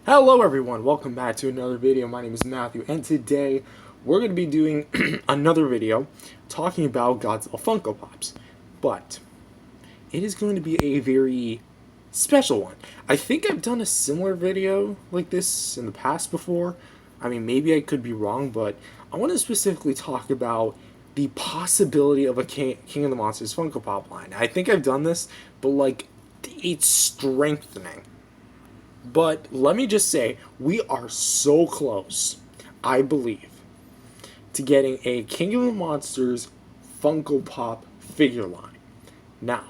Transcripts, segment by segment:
Hello everyone, welcome back to another video. My name is Matthew, and today we're going to be doing another video talking about Godzilla Funko Pops. But it is going to be a very special one. I think I've done a similar video like this in the past before. I mean, maybe I could be wrong, but I want to specifically talk about the possibility of a King of the Monsters Funko Pop line. I think I've done this, but like, it's strengthening. But let me just say, we are so close, I believe, to getting a King of the Monsters Funko Pop figure line. Now,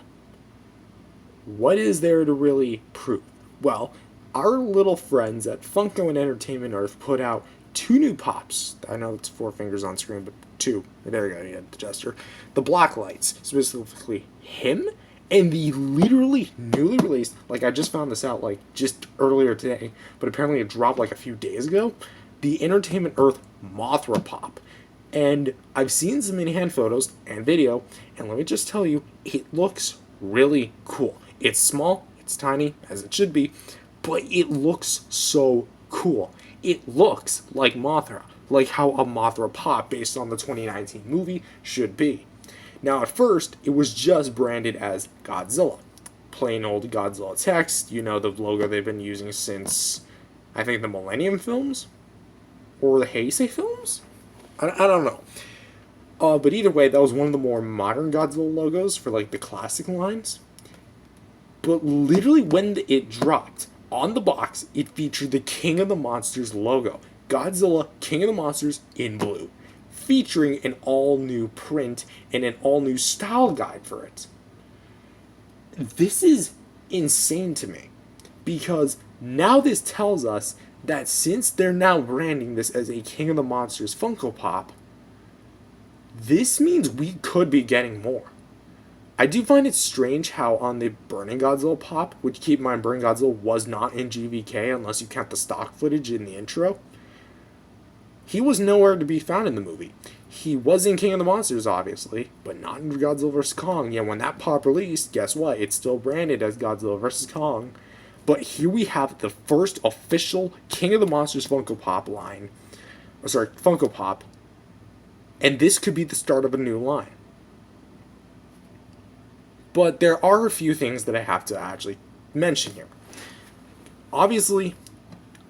what is there to really prove? Well, our little friends at Funko and Entertainment Earth put out two new pops. I know it's four fingers on screen, but two. There you go, you had the gesture. The black lights, specifically him, and the literally newly released, like I just found this out like just earlier today, but apparently it dropped like a few days ago, the Entertainment Earth Mothra Pop. And I've seen some in-hand photos and video, and let me just tell you, it looks really cool. It's small, it's tiny, as it should be, but it looks so cool. It looks like Mothra, like how a Mothra Pop based on the 2019 movie should be. Now, at first, it was just branded as Godzilla. Plain old Godzilla text, you know, the logo they've been using since, I think, the Millennium films? Or the Heisei films? I don't know. But either way, that was one of the more modern Godzilla logos for, like, the classic lines. But literally, when it dropped, on the box, it featured the King of the Monsters logo. Godzilla, King of the Monsters, in blue, featuring an all-new print and an all-new style guide for it. This is insane to me, because now this tells us that since they're now branding this as a King of the Monsters Funko Pop, this means we could be getting more. I do find it strange how on the Burning Godzilla Pop, which keep in mind Burning Godzilla was not in GVK unless you count the stock footage in the intro, he was nowhere to be found in the movie. He was in King of the Monsters, obviously, but not in Godzilla vs. Kong. Yeah, when that pop released, guess what? It's still branded as Godzilla vs. Kong. But here we have the first official King of the Monsters Funko Pop line. Funko Pop. And this could be the start of a new line. But there are a few things that I have to actually mention here. Obviously,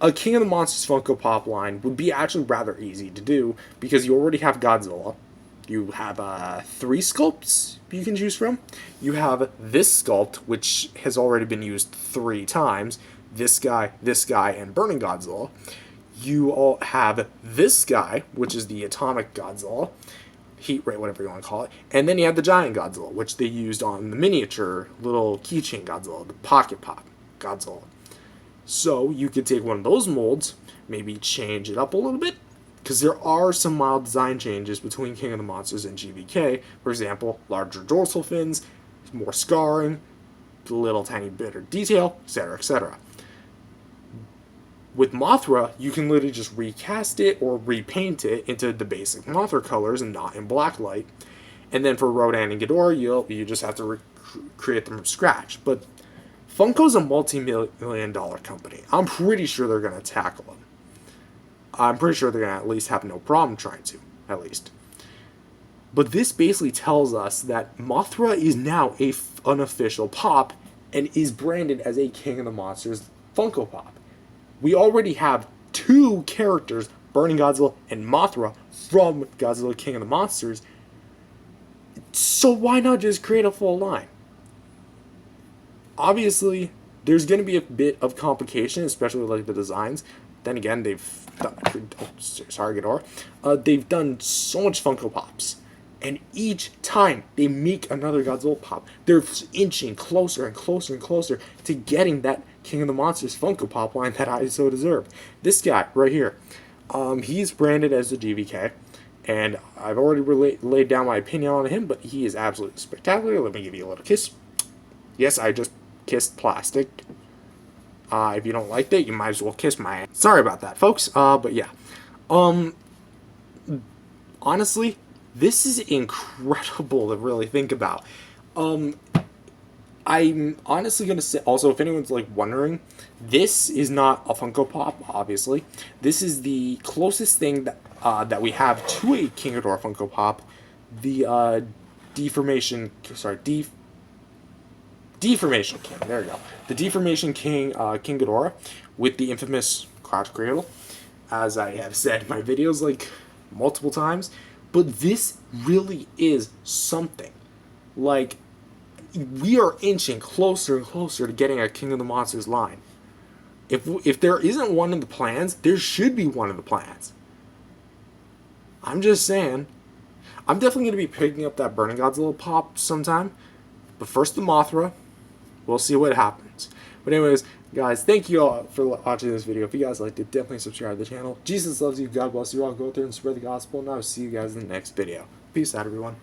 a King of the Monsters Funko Pop line would be actually rather easy to do because you already have Godzilla. You have 3 sculpts you can choose from. You have this sculpt, which has already been used 3 times. This guy, and Burning Godzilla. You all have this guy, which is the Atomic Godzilla. Heat Ray, whatever you want to call it. And then you have the Giant Godzilla, which they used on the miniature little keychain Godzilla, the Pocket Pop Godzilla. So you could take one of those molds, maybe change it up a little bit, because there are some mild design changes between King of the Monsters and GVK. For example, larger dorsal fins, more scarring, a little tiny bit of detail, etc., etc. With Mothra, you can literally just recast it or repaint it into the basic Mothra colors and not in blacklight. And then for Rodan and Ghidorah, you just have to create them from scratch. But Funko's a multi-million-dollar company. I'm pretty sure they're going to tackle them. I'm pretty sure they're going to at least have no problem trying to, at least. But this basically tells us that Mothra is now an unofficial pop and is branded as a King of the Monsters Funko Pop. We already have 2 characters, Burning Godzilla and Mothra, from Godzilla King of the Monsters. So why not just create a full line? Obviously, there's going to be a bit of complication, especially like the designs. Then again, they've done, they've done so much Funko Pops, and each time they make another Godzilla Pop, they're inching closer and closer and closer to getting that King of the Monsters Funko Pop line that I so deserve. This guy right here, he's branded as the GVK, and I've already laid down my opinion on him, but he is absolutely spectacular. Let me give you a little kiss. Yes, I just kissed plastic. If you don't like that, you might as well kiss my ass. Sorry about that, folks. But yeah. Honestly, this is incredible to really think about. I'm honestly gonna say also, if anyone's like wondering, this is not a Funko Pop. Obviously, this is the closest thing that we have to a King Ghidorah Funko Pop. The deformation, sorry, deformation King. There you go. The deformation King, King Ghidorah, with the infamous crotch cradle, as I have said in my videos like multiple times. But this really is something. Like, we are inching closer and closer to getting a King of the Monsters line. If there isn't one in the plans, there should be one in the plans. I'm just saying. I'm definitely going to be picking up that Burning Godzilla pop sometime. But first the Mothra. We'll see what happens. But anyways, guys, thank you all for watching this video. If you guys liked it, definitely subscribe to the channel. Jesus loves you. God bless you all. Go out there and spread the gospel. And I'll see you guys in the next video. Peace out, everyone.